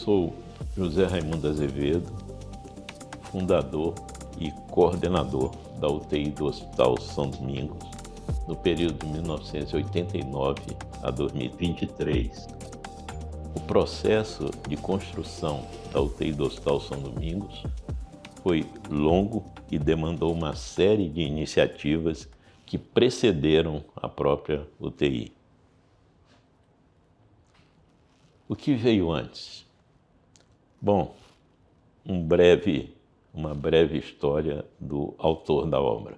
Sou José Raimundo Azevedo, fundador e coordenador da UTI do Hospital São Domingos, no período de 1989 a 2023. O processo de construção da UTI do Hospital São Domingos foi longo e demandou uma série de iniciativas que precederam a própria UTI. O que veio antes? Bom, uma breve história do autor da obra.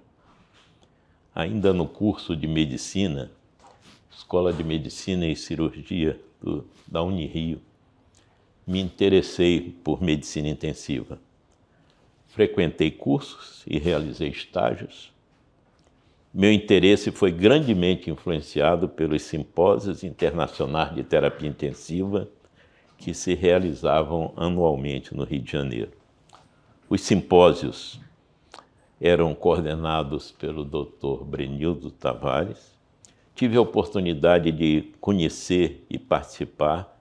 Ainda no curso de Medicina, Escola de Medicina e Cirurgia da Unirio, me interessei por medicina intensiva. Frequentei cursos e realizei estágios. Meu interesse foi grandemente influenciado pelos simpósios internacionais de terapia intensiva que se realizavam anualmente no Rio de Janeiro. Os simpósios eram coordenados pelo Dr. Brenildo Tavares. Tive a oportunidade de conhecer e participar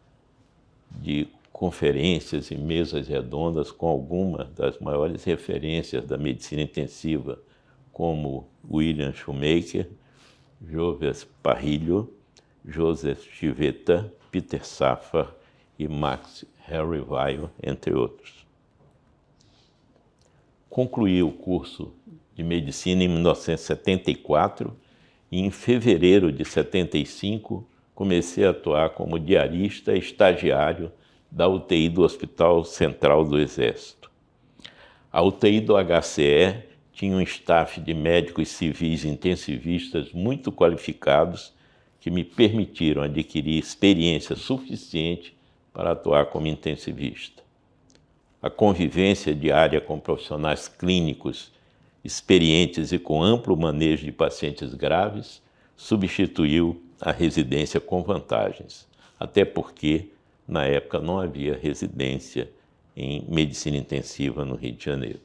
de conferências e mesas redondas com algumas das maiores referências da medicina intensiva, como William Shoemaker, Joves Parrilho, Joseph Chivetta, Peter Safar e Max Herreweyl, entre outros. Concluí o curso de medicina em 1974 e em fevereiro de 75 comecei a atuar como diarista e estagiário da UTI do Hospital Central do Exército. A UTI do HCE tinha um staff de médicos civis intensivistas muito qualificados que me permitiram adquirir experiência suficiente para atuar como intensivista. A convivência diária com profissionais clínicos experientes e com amplo manejo de pacientes graves substituiu a residência com vantagens, até porque, na época, não havia residência em medicina intensiva no Rio de Janeiro.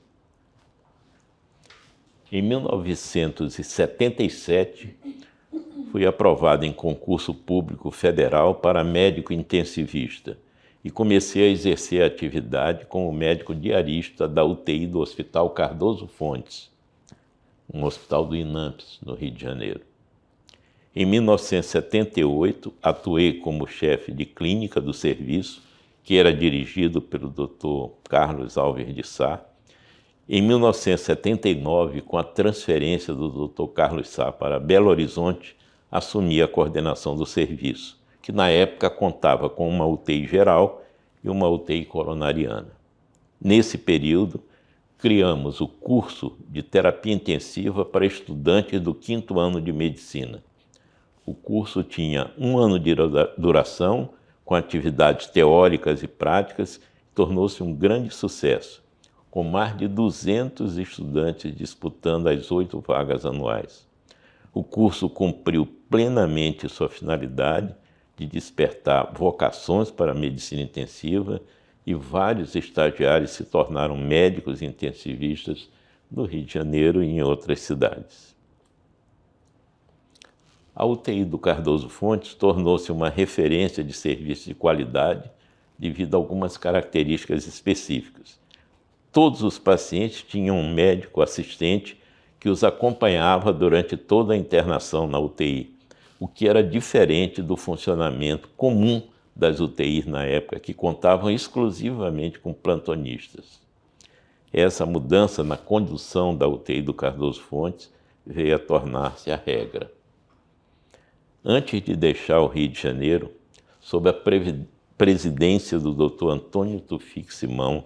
Em 1977, fui aprovado em concurso público federal para médico intensivista e comecei a exercer a atividade como médico diarista da UTI do Hospital Cardoso Fontes, um hospital do INAMPS, no Rio de Janeiro. Em 1978, atuei como chefe de clínica do serviço, que era dirigido pelo Dr. Carlos Alves de Sá. Em 1979, com a transferência do Dr. Carlos Sá para Belo Horizonte, assumi a coordenação do serviço, que na época contava com uma UTI geral e uma UTI coronariana. Nesse período, criamos o curso de terapia intensiva para estudantes do 5º ano de medicina. O curso tinha 1 ano de duração, com atividades teóricas e práticas, e tornou-se um grande sucesso, com mais de 200 estudantes disputando as 8 vagas anuais. O curso cumpriu plenamente sua finalidade de despertar vocações para a medicina intensiva e vários estagiários se tornaram médicos intensivistas no Rio de Janeiro e em outras cidades. A UTI do Cardoso Fontes tornou-se uma referência de serviço de qualidade devido a algumas características específicas. Todos os pacientes tinham um médico assistente que os acompanhava durante toda a internação na UTI, o que era diferente do funcionamento comum das UTIs na época, que contavam exclusivamente com plantonistas. Essa mudança na condução da UTI do Cardoso Fontes veio a tornar-se a regra. Antes de deixar o Rio de Janeiro, sob a presidência do Dr. Antônio Tufik Simão,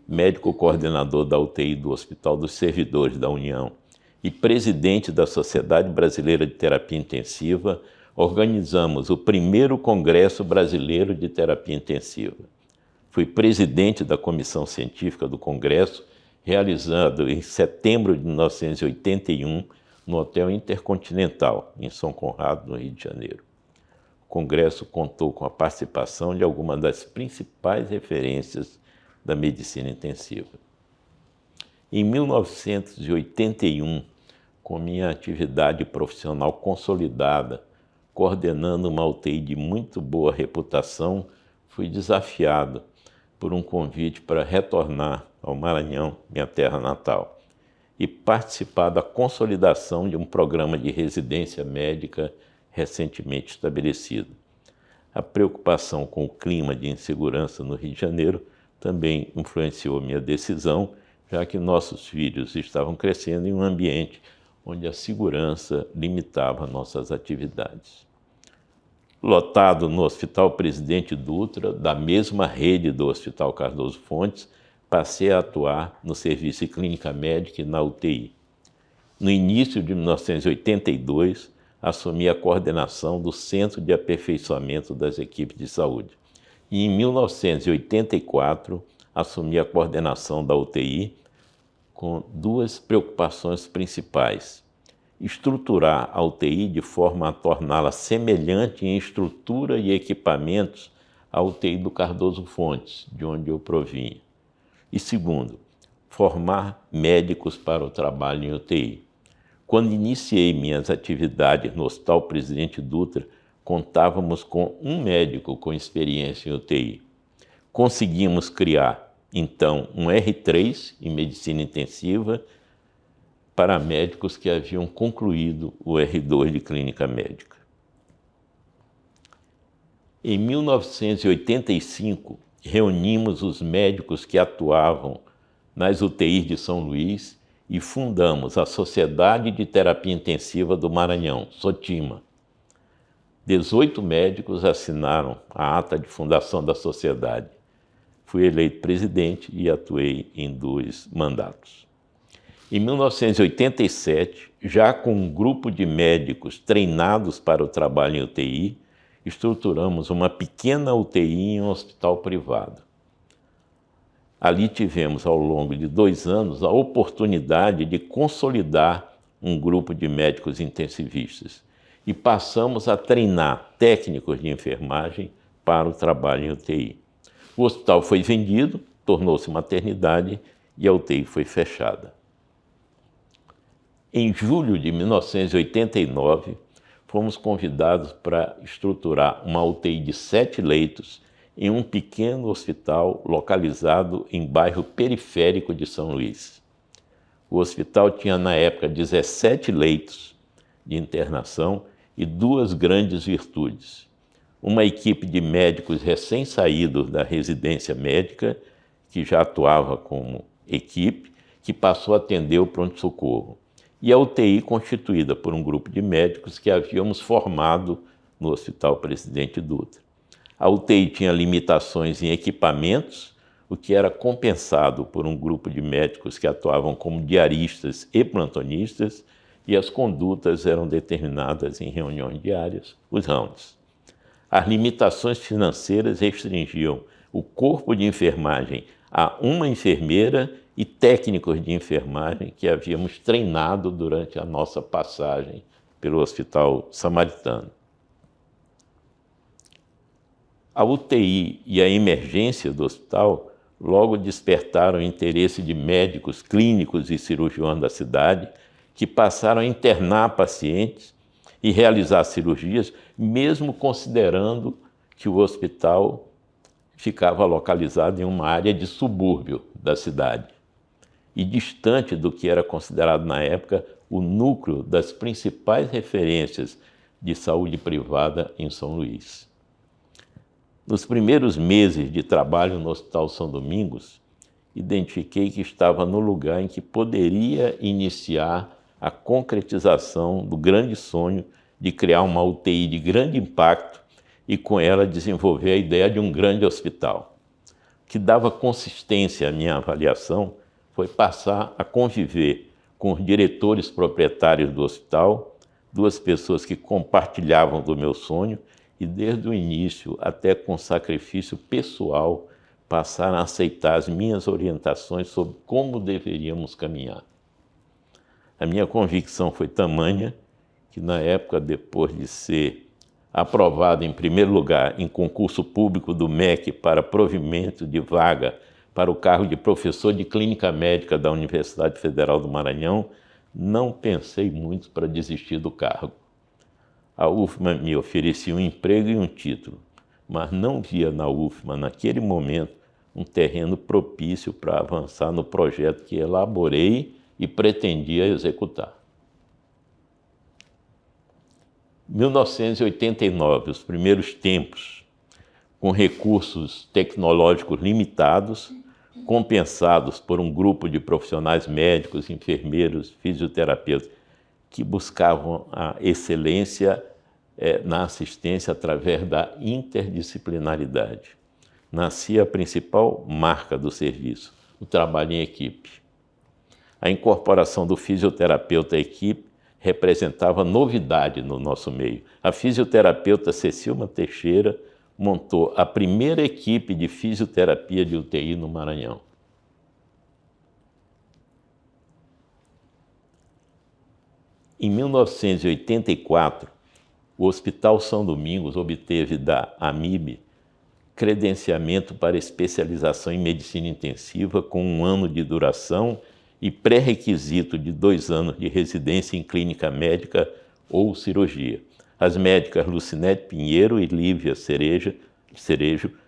médico coordenador da UTI do Hospital dos Servidores da União e presidente da Sociedade Brasileira de Terapia Intensiva, organizamos o primeiro Congresso Brasileiro de Terapia Intensiva. Fui presidente da comissão científica do Congresso, realizado em setembro de 1981, no Hotel Intercontinental, em São Conrado, no Rio de Janeiro. O Congresso contou com a participação de algumas das principais referências da medicina intensiva. Em 1981, com minha atividade profissional consolidada, coordenando uma UTI de muito boa reputação, fui desafiado por um convite para retornar ao Maranhão, minha terra natal, e participar da consolidação de um programa de residência médica recentemente estabelecido. A preocupação com o clima de insegurança no Rio de Janeiro também influenciou minha decisão, já que nossos filhos estavam crescendo em um ambiente onde a segurança limitava nossas atividades. Lotado no Hospital Presidente Dutra, da mesma rede do Hospital Cardoso Fontes, passei a atuar no serviço de clínica médica e na UTI. No início de 1982, assumi a coordenação do Centro de Aperfeiçoamento das Equipes de Saúde. E em 1984, assumi a coordenação da UTI com duas preocupações principais: estruturar a UTI de forma a torná-la semelhante em estrutura e equipamentos à UTI do Cardoso Fontes, de onde eu provinha. E segundo, formar médicos para o trabalho em UTI. Quando iniciei minhas atividades no Hospital Presidente Dutra, contávamos com um médico com experiência em UTI. Conseguimos criar, então, um R3 em medicina intensiva para médicos que haviam concluído o R2 de clínica médica. Em 1985, reunimos os médicos que atuavam nas UTIs de São Luís e fundamos a Sociedade de Terapia Intensiva do Maranhão, SOTIMA. 18 médicos assinaram a ata de fundação da sociedade. Fui eleito presidente e atuei em 2 mandatos. Em 1987, já com um grupo de médicos treinados para o trabalho em UTI, estruturamos uma pequena UTI em um hospital privado. Ali tivemos, ao longo de 2 anos, a oportunidade de consolidar um grupo de médicos intensivistas e passamos a treinar técnicos de enfermagem para o trabalho em UTI. O hospital foi vendido, tornou-se maternidade e a UTI foi fechada. Em julho de 1989, fomos convidados para estruturar uma UTI de 7 leitos em um pequeno hospital localizado em bairro periférico de São Luís. O hospital tinha, na época, 17 leitos de internação e 2 grandes virtudes: uma equipe de médicos recém-saídos da residência médica, que já atuava como equipe, que passou a atender o pronto-socorro, e a UTI constituída por um grupo de médicos que havíamos formado no Hospital Presidente Dutra. A UTI tinha limitações em equipamentos, o que era compensado por um grupo de médicos que atuavam como diaristas e plantonistas, e as condutas eram determinadas em reuniões diárias, os rounds. As limitações financeiras restringiam o corpo de enfermagem a uma enfermeira e técnicos de enfermagem que havíamos treinado durante a nossa passagem pelo Hospital Samaritano. A UTI e a emergência do hospital logo despertaram o interesse de médicos clínicos e cirurgiões da cidade, que passaram a internar pacientes e realizar cirurgias, mesmo considerando que o hospital ficava localizado em uma área de subúrbio da cidade e distante do que era considerado na época o núcleo das principais referências de saúde privada em São Luís. Nos primeiros meses de trabalho no Hospital São Domingos, identifiquei que estava no lugar em que poderia iniciar a concretização do grande sonho de criar uma UTI de grande impacto e com ela desenvolver a ideia de um grande hospital. O que dava consistência à minha avaliação foi passar a conviver com os diretores proprietários do hospital, 2 pessoas que compartilhavam do meu sonho e desde o início, até com sacrifício pessoal, passaram a aceitar as minhas orientações sobre como deveríamos caminhar. A minha convicção foi tamanha que, na época, depois de ser aprovado em primeiro lugar em concurso público do MEC para provimento de vaga para o cargo de professor de clínica médica da Universidade Federal do Maranhão, não pensei muito para desistir do cargo. A UFMA me oferecia um emprego e um título, mas não via na UFMA, naquele momento, um terreno propício para avançar no projeto que elaborei e pretendia executar. 1989, os primeiros tempos, com recursos tecnológicos limitados, compensados por um grupo de profissionais médicos, enfermeiros, fisioterapeutas, que buscavam a excelência na assistência através da interdisciplinaridade. Nascia a principal marca do serviço, o trabalho em equipe. A incorporação do fisioterapeuta à equipe representava novidade no nosso meio. A fisioterapeuta Cecilma Teixeira montou a primeira equipe de fisioterapia de UTI no Maranhão. Em 1984, o Hospital São Domingos obteve da AMIB credenciamento para especialização em medicina intensiva com 1 ano de duração e pré-requisito de 2 anos de residência em clínica médica ou cirurgia. As médicas Lucinete Pinheiro e Lívia Cerejo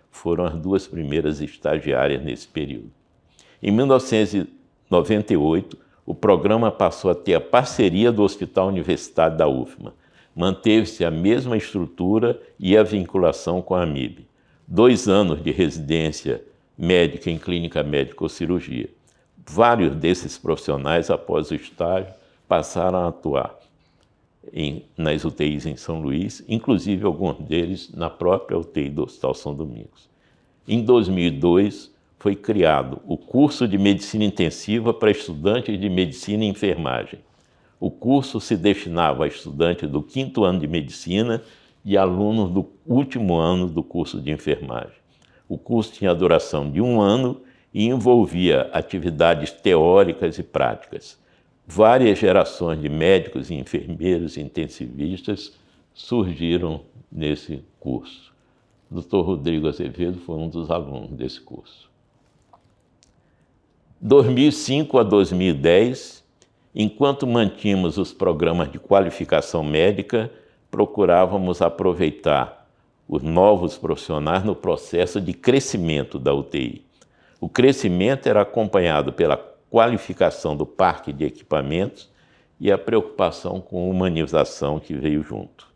foram as 2 primeiras estagiárias nesse período. Em 1998, o programa passou a ter a parceria do Hospital Universitário da UFMA. Manteve-se a mesma estrutura e a vinculação com a AMIB. 2 anos de residência médica em clínica médica ou cirurgia. Vários desses profissionais, após o estágio, passaram a atuar nas UTIs em São Luís, inclusive alguns deles na própria UTI do Hospital São Domingos. Em 2002, foi criado o curso de Medicina Intensiva para estudantes de Medicina e Enfermagem. O curso se destinava a estudantes do 5º ano de Medicina e alunos do último ano do curso de Enfermagem. O curso tinha a duração de 1 ano e envolvia atividades teóricas e práticas. Várias gerações de médicos e enfermeiros intensivistas surgiram nesse curso. O Dr. Rodrigo Azevedo foi um dos alunos desse curso. 2005 a 2010, enquanto mantínhamos os programas de qualificação médica, procurávamos aproveitar os novos profissionais no processo de crescimento da UTI. O crescimento era acompanhado pela qualificação do parque de equipamentos e a preocupação com a humanização que veio junto.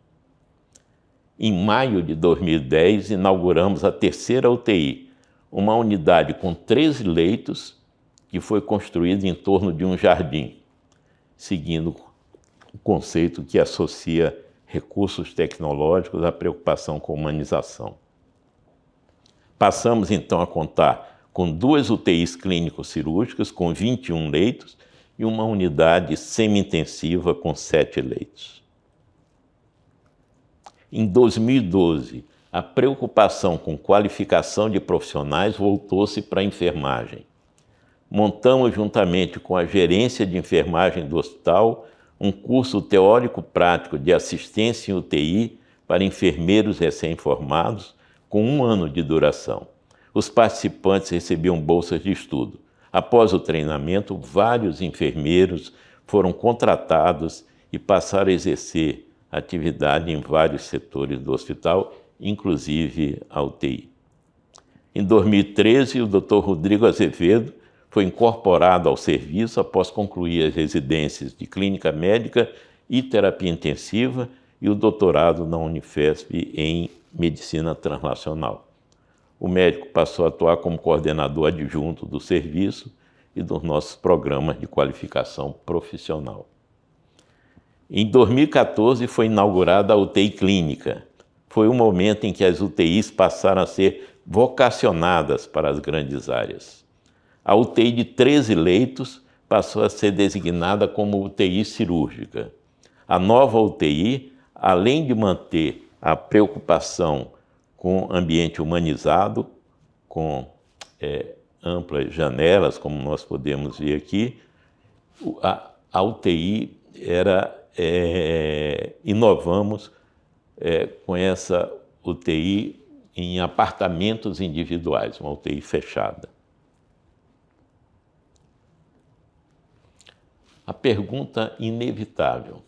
Em maio de 2010, inauguramos a 3ª UTI, uma unidade com 13 leitos que foi construída em torno de um jardim, seguindo o conceito que associa recursos tecnológicos à preocupação com a humanização. Passamos então a contar com 2 UTIs clínico-cirúrgicas com 21 leitos e uma unidade semi-intensiva com 7 leitos. Em 2012, a preocupação com qualificação de profissionais voltou-se para a enfermagem. Montamos, juntamente com a gerência de enfermagem do hospital, um curso teórico-prático de assistência em UTI para enfermeiros recém-formados, com 1 ano de duração. Os participantes recebiam bolsas de estudo. Após o treinamento, vários enfermeiros foram contratados e passaram a exercer atividade em vários setores do hospital, inclusive a UTI. Em 2013, o Dr. Rodrigo Azevedo foi incorporado ao serviço após concluir as residências de clínica médica e terapia intensiva e o doutorado na Unifesp em medicina translacional. O médico passou a atuar como coordenador adjunto do serviço e dos nossos programas de qualificação profissional. Em 2014 foi inaugurada a UTI clínica. Foi o momento em que as UTIs passaram a ser vocacionadas para as grandes áreas. A UTI de 13 leitos passou a ser designada como UTI cirúrgica. A nova UTI, além de manter a preocupação com ambiente humanizado, com amplas janelas, como nós podemos ver aqui, a UTI inovamos com essa UTI em apartamentos individuais, uma UTI fechada. A pergunta inevitável: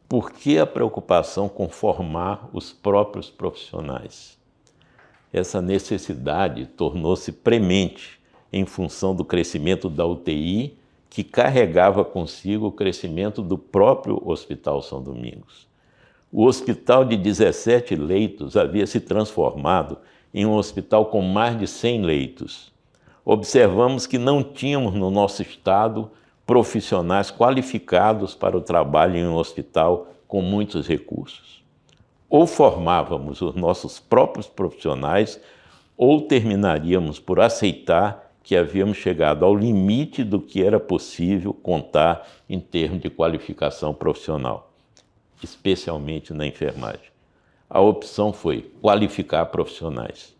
por que a preocupação com formar os próprios profissionais? essa necessidade tornou-se premente em função do crescimento da UTI, que carregava consigo o crescimento do próprio Hospital São Domingos. O hospital de 17 leitos havia se transformado em um hospital com mais de 100 leitos. Observamos que não tínhamos no nosso estado profissionais qualificados para o trabalho em um hospital com muitos recursos. Ou formávamos os nossos próprios profissionais, ou terminaríamos por aceitar que havíamos chegado ao limite do que era possível contar em termos de qualificação profissional, especialmente na enfermagem. A opção foi qualificar profissionais.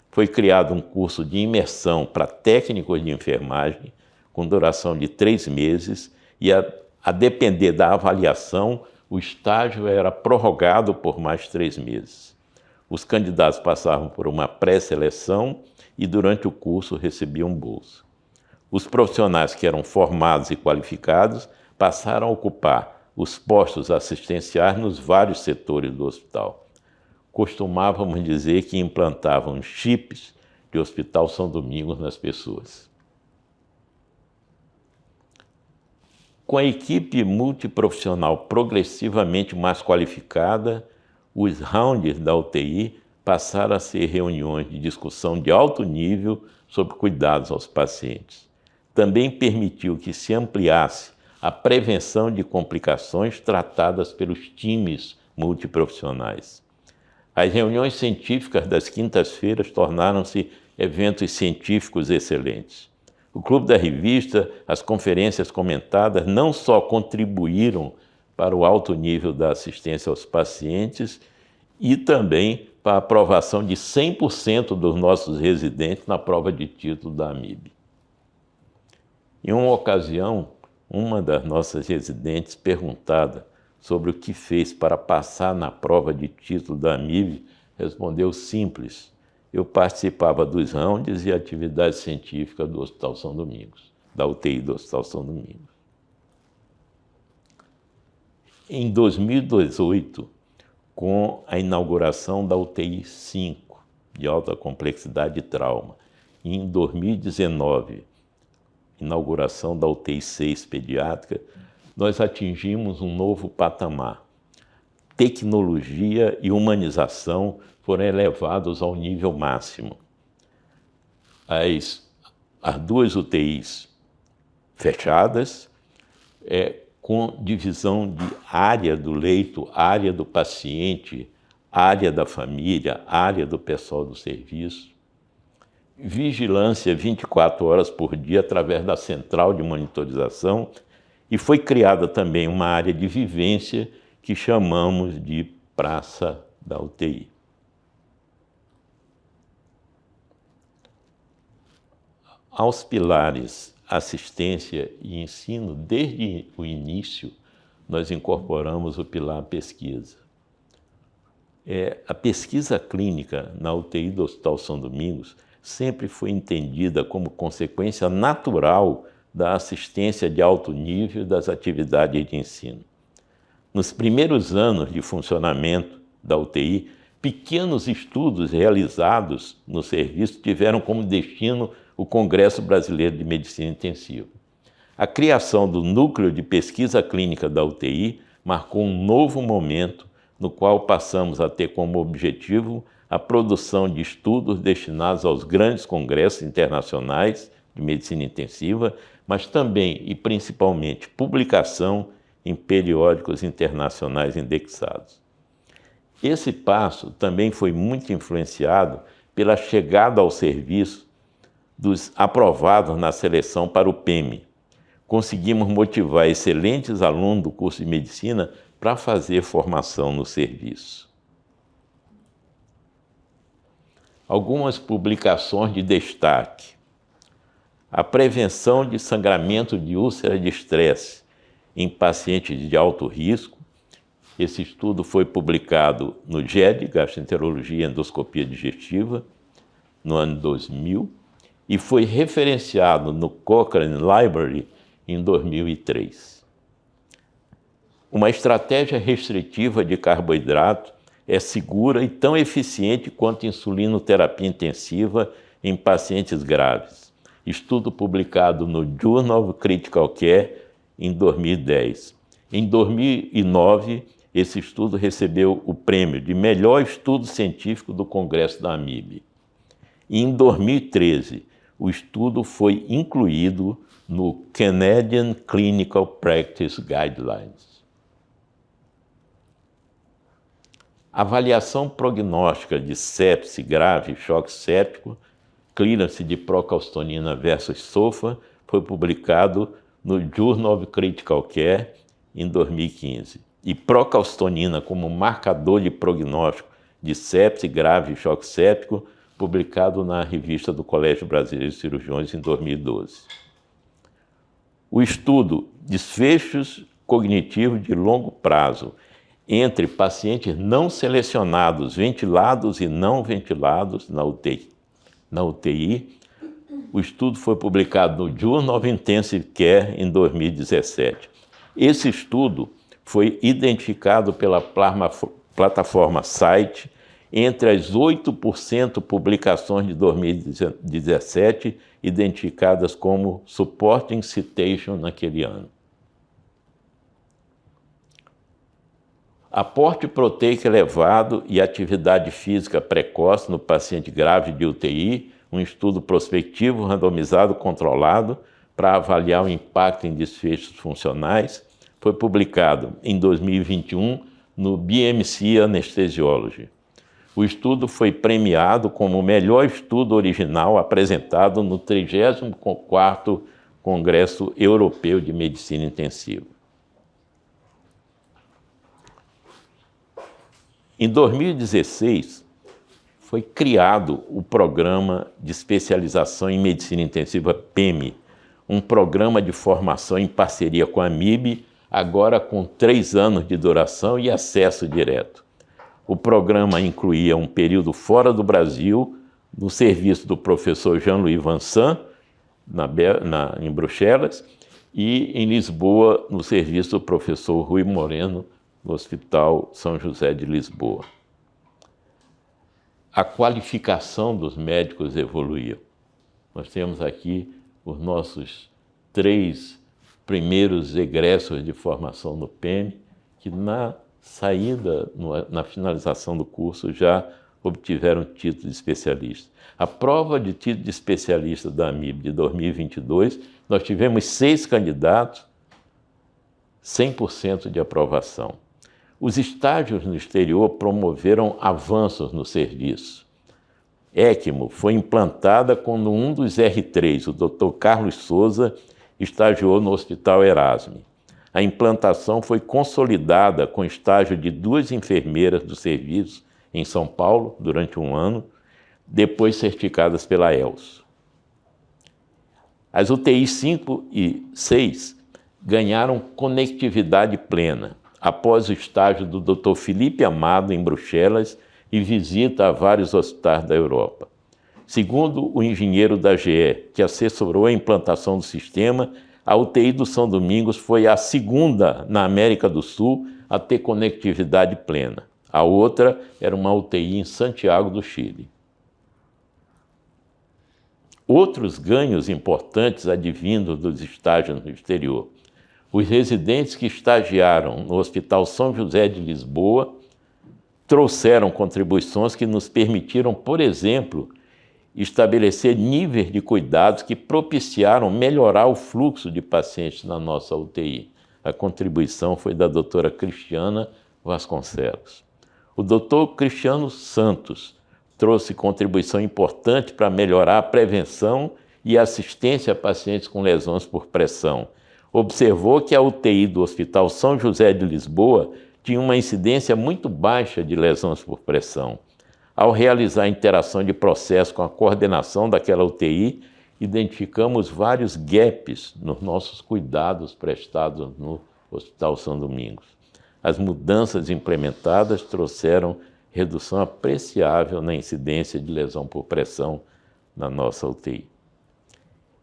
Foi criado um curso de imersão para técnicos de enfermagem, com duração de 3 meses, e a depender da avaliação, o estágio era prorrogado por mais 3 meses. Os candidatos passavam por uma pré-seleção e durante o curso recebiam bolsa. Os profissionais que eram formados e qualificados passaram a ocupar os postos assistenciais nos vários setores do hospital. Costumávamos dizer que implantavam chips de Hospital São Domingos nas pessoas. Com a equipe multiprofissional progressivamente mais qualificada, os rounds da UTI passaram a ser reuniões de discussão de alto nível sobre cuidados aos pacientes. Também permitiu que se ampliasse a prevenção de complicações tratadas pelos times multiprofissionais. As reuniões científicas das quintas-feiras tornaram-se eventos científicos excelentes. O Clube da Revista, as conferências comentadas não só contribuíram para o alto nível da assistência aos pacientes e também para a aprovação de 100% dos nossos residentes na prova de título da AMIB. Em uma ocasião, uma das nossas residentes, perguntada sobre o que fez para passar na prova de título da AMIB, respondeu simples: eu participava dos rounds e atividades científicas do Hospital São Domingos, da UTI do Hospital São Domingos. Em 2018, com a inauguração da UTI 5, de alta complexidade e trauma, e em 2019, inauguração da UTI 6 pediátrica, nós atingimos um novo patamar. Tecnologia e humanização foram elevados ao nível máximo. As 2 UTIs fechadas, com divisão de área do leito, área do paciente, área da família, área do pessoal do serviço. Vigilância 24 horas por dia através da central de monitorização, e foi criada também uma área de vivência que chamamos de Praça da UTI. Aos pilares assistência e ensino, desde o início, nós incorporamos o pilar pesquisa. A pesquisa clínica na UTI do Hospital São Domingos sempre foi entendida como consequência natural da assistência de alto nível das atividades de ensino. Nos primeiros anos de funcionamento da UTI, pequenos estudos realizados no serviço tiveram como destino o Congresso Brasileiro de Medicina Intensiva. A criação do Núcleo de Pesquisa Clínica da UTI marcou um novo momento no qual passamos a ter como objetivo a produção de estudos destinados aos grandes congressos internacionais de medicina intensiva, mas também e principalmente publicação em periódicos internacionais indexados. Esse passo também foi muito influenciado pela chegada ao serviço dos aprovados na seleção para o PEME. Conseguimos motivar excelentes alunos do curso de medicina para fazer formação no serviço. Algumas publicações de destaque: a prevenção de sangramento de úlcera de estresse em pacientes de alto risco. Esse estudo foi publicado no GED, Gastroenterologia e Endoscopia Digestiva, no ano 2000, e foi referenciado no Cochrane Library em 2003. Uma estratégia restritiva de carboidrato é segura e tão eficiente quanto insulinoterapia intensiva em pacientes graves. Estudo publicado no Journal of Critical Care em 2010. Em 2009, esse estudo recebeu o prêmio de melhor estudo científico do Congresso da AMIB. E em 2013, o estudo foi incluído no Canadian Clinical Practice Guidelines. Avaliação prognóstica de sepse grave e choque séptico, clearance de procalcitonina versus SOFA, foi publicado no Journal of Critical Care em 2015. E procalcitonina como marcador de prognóstico de sepse grave e choque séptico, publicado na revista do Colégio Brasileiro de Cirurgiões em 2012. O estudo Desfechos cognitivos de longo prazo entre pacientes não selecionados, ventilados e não ventilados na UTI. O estudo foi publicado no Journal of Intensive Care em 2017. Esse estudo foi identificado pela plataforma Site entre as 8% publicações de 2017 identificadas como Supporting Citation naquele ano. Aporte proteico elevado e atividade física precoce no paciente grave de UTI, um estudo prospectivo randomizado controlado para avaliar o impacto em desfechos funcionais, foi publicado em 2021 no BMC Anesthesiology. O estudo foi premiado como o melhor estudo original apresentado no 34º Congresso Europeu de Medicina Intensiva. Em 2016, foi criado o Programa de Especialização em Medicina Intensiva PEMI, um programa de formação em parceria com a AMIB, agora com 3 anos de duração e acesso direto. O programa incluía um período fora do Brasil, no serviço do professor Jean-Louis Vincent, em Bruxelas, e em Lisboa, no serviço do professor Rui Moreno, no Hospital São José de Lisboa. A qualificação dos médicos evoluiu. Nós temos aqui os nossos 3 primeiros egressos de formação no PEMI, que na saída, na finalização do curso, já obtiveram título de especialista. A prova de título de especialista da AMIB de 2022, nós tivemos 6 candidatos, 100% de aprovação. Os estágios no exterior promoveram avanços no serviço. ECMO foi implantada quando um dos R3, o Dr. Carlos Souza, estagiou no Hospital Erasme. A implantação foi consolidada com estágio de 2 enfermeiras do serviço em São Paulo durante 1 ano, depois certificadas pela ELSO. As UTIs 5 e 6 ganharam conectividade plena, após o estágio do Dr. Felipe Amado em Bruxelas e visita a vários hospitais da Europa. Segundo o engenheiro da GE, que assessorou a implantação do sistema, a UTI do São Domingos foi a 2ª na América do Sul a ter conectividade plena. A outra era uma UTI em Santiago do Chile. Outros ganhos importantes advindos dos estágios no exterior. Os residentes que estagiaram no Hospital São José de Lisboa trouxeram contribuições que nos permitiram, por exemplo, estabelecer níveis de cuidados que propiciaram melhorar o fluxo de pacientes na nossa UTI. A contribuição foi da doutora Cristiana Vasconcelos. O doutor Cristiano Santos trouxe contribuição importante para melhorar a prevenção e assistência a pacientes com lesões por pressão. Observou que a UTI do Hospital São José de Lisboa tinha uma incidência muito baixa de lesões por pressão. Ao realizar a interação de processo com a coordenação daquela UTI, identificamos vários gaps nos nossos cuidados prestados no Hospital São Domingos. As mudanças implementadas trouxeram redução apreciável na incidência de lesão por pressão na nossa UTI.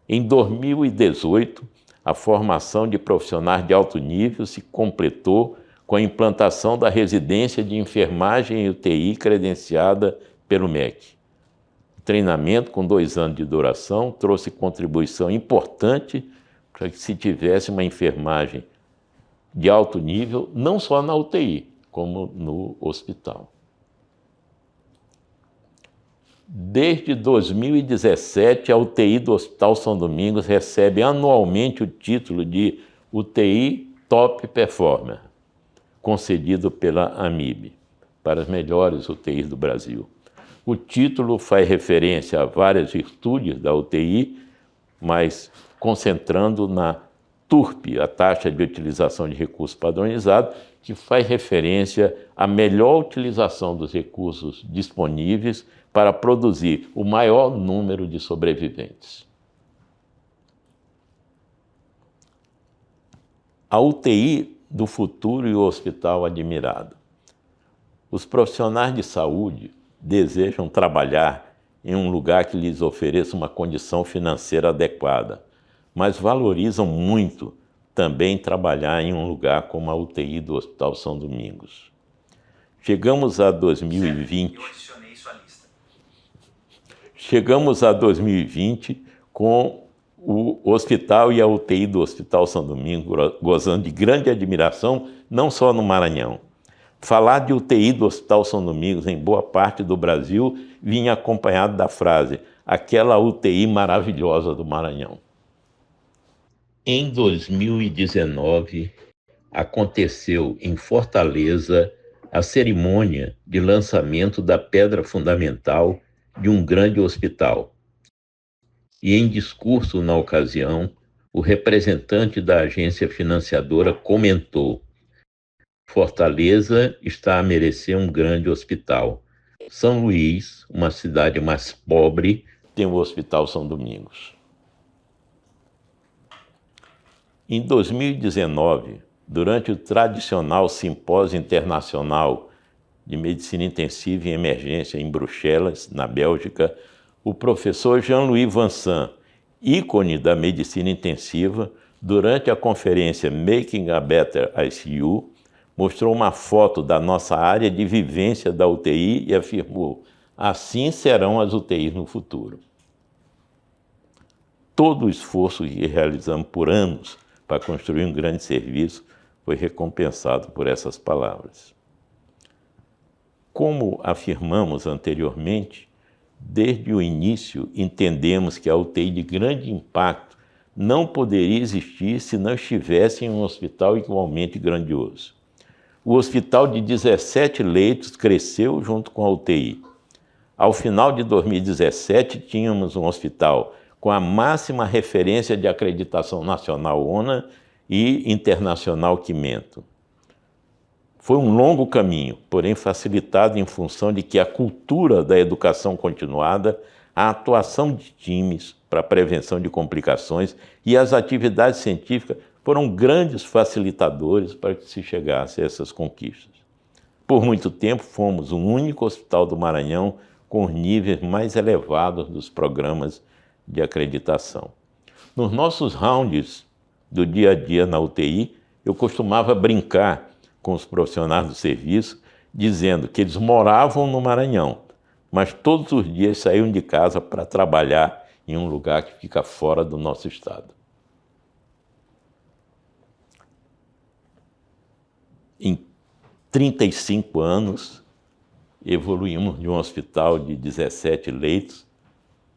Em 2018, a formação de profissionais de alto nível se completou com a implantação da residência de enfermagem e UTI credenciada pelo MEC. O treinamento, com 2 anos de duração, trouxe contribuição importante para que se tivesse uma enfermagem de alto nível, não só na UTI, como no hospital. Desde 2017, a UTI do Hospital São Domingos recebe anualmente o título de UTI Top Performer, concedido pela AMIB, para as melhores UTIs do Brasil. O título faz referência a várias virtudes da UTI, mas concentrando na TURP, a taxa de utilização de recursos padronizado, que faz referência à melhor utilização dos recursos disponíveis para produzir o maior número de sobreviventes. A UTI do futuro e o hospital admirado. Os profissionais de saúde desejam trabalhar em um lugar que lhes ofereça uma condição financeira adequada, mas valorizam muito também trabalhar em um lugar como a UTI do Hospital São Domingos. Chegamos a 2020. Eu adicionei sua lista. Chegamos a 2020 com o hospital e a UTI do Hospital São Domingos gozando de grande admiração, não só no Maranhão. Falar de UTI do Hospital São Domingos em boa parte do Brasil vinha acompanhado da frase: aquela UTI maravilhosa do Maranhão. Em 2019, aconteceu em Fortaleza a cerimônia de lançamento da pedra fundamental de um grande hospital. E em discurso na ocasião, o representante da agência financiadora comentou: Fortaleza está a merecer um grande hospital. São Luís, uma cidade mais pobre, tem o Hospital São Domingos. Em 2019, durante o tradicional Simpósio Internacional de Medicina Intensiva e Emergência em Bruxelas, na Bélgica, o professor Jean-Louis Vincent, ícone da medicina intensiva, durante a conferência Making a Better ICU, mostrou uma foto da nossa área de vivência da UTI e afirmou: assim serão as UTIs no futuro. Todo o esforço que realizamos por anos para construir um grande serviço foi recompensado por essas palavras. Como afirmamos anteriormente, desde o início entendemos que a UTI de grande impacto não poderia existir se não estivesse em um hospital igualmente grandioso. O hospital de 17 leitos cresceu junto com a UTI. Ao final de 2017, tínhamos um hospital com a máxima referência de acreditação nacional ONA e internacional Quimento. Foi um longo caminho, porém facilitado em função de que a cultura da educação continuada, a atuação de times para a prevenção de complicações e as atividades científicas foram grandes facilitadores para que se chegasse a essas conquistas. Por muito tempo, fomos o único hospital do Maranhão com os níveis mais elevados dos programas de acreditação. Nos nossos rounds do dia a dia na UTI, eu costumava brincar com os profissionais do serviço, dizendo que eles moravam no Maranhão, mas todos os dias saíam de casa para trabalhar em um lugar que fica fora do nosso estado. Em 35 anos, evoluímos de um hospital de 17 leitos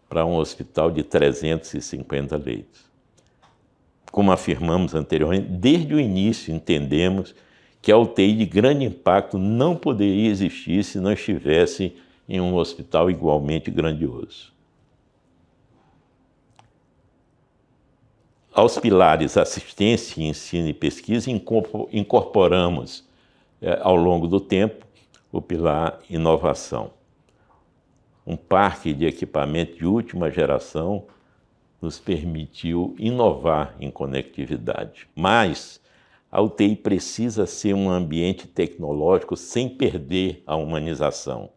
para um hospital de 350 leitos. Como afirmamos anteriormente, desde o início entendemos que a UTI de grande impacto não poderia existir se não estivesse em um hospital igualmente grandioso. Aos pilares assistência, ensino e pesquisa, incorporamos, ao longo do tempo, o pilar inovação. Um parque de equipamento de última geração nos permitiu inovar em conectividade. Mas a UTI precisa ser um ambiente tecnológico sem perder a humanização.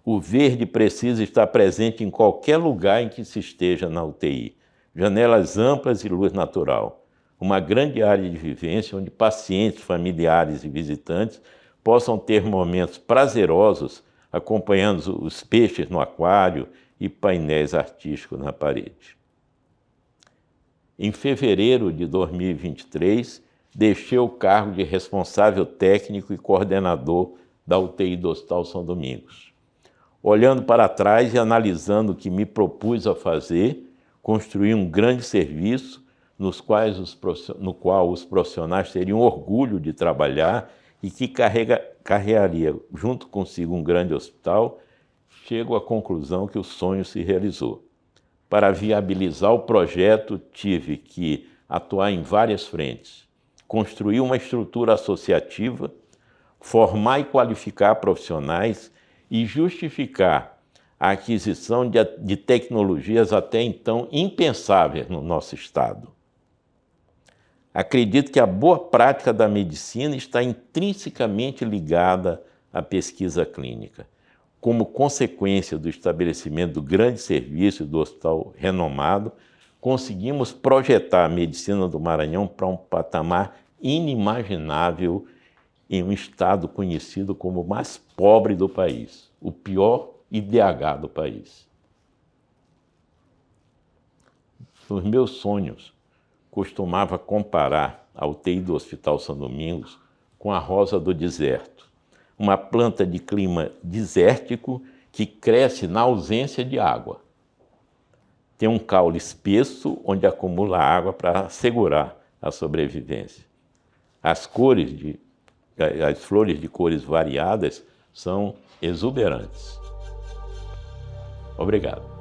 O verde precisa estar presente em qualquer lugar em que se esteja na UTI. Janelas amplas e luz natural. uma grande área de vivência onde pacientes, familiares e visitantes possam ter momentos prazerosos acompanhando os peixes no aquário e painéis artísticos na parede. Em fevereiro de 2023, deixei o cargo de responsável técnico e coordenador da UTI do Hospital São Domingos. Olhando para trás e analisando o que me propus a fazer, construí um grande serviço no qual os profissionais teriam orgulho de trabalhar e que carregaria junto consigo um grande hospital. Chego à conclusão que o sonho se realizou. Para viabilizar o projeto, tive que atuar em várias frentes, construir uma estrutura associativa, formar e qualificar profissionais e justificar a aquisição de tecnologias até então impensáveis no nosso estado. Acredito que a boa prática da medicina está intrinsecamente ligada à pesquisa clínica. Como consequência do estabelecimento do grande serviço do hospital renomado, conseguimos projetar a medicina do Maranhão para um patamar inimaginável em um estado conhecido como o mais pobre do país, o pior IDH do país. Nos meus sonhos, costumava comparar a UTI do Hospital São Domingos com a rosa do deserto, uma planta de clima desértico que cresce na ausência de água. Tem um caule espesso onde acumula água para assegurar a sobrevivência. As flores de cores variadas são exuberantes. Obrigado.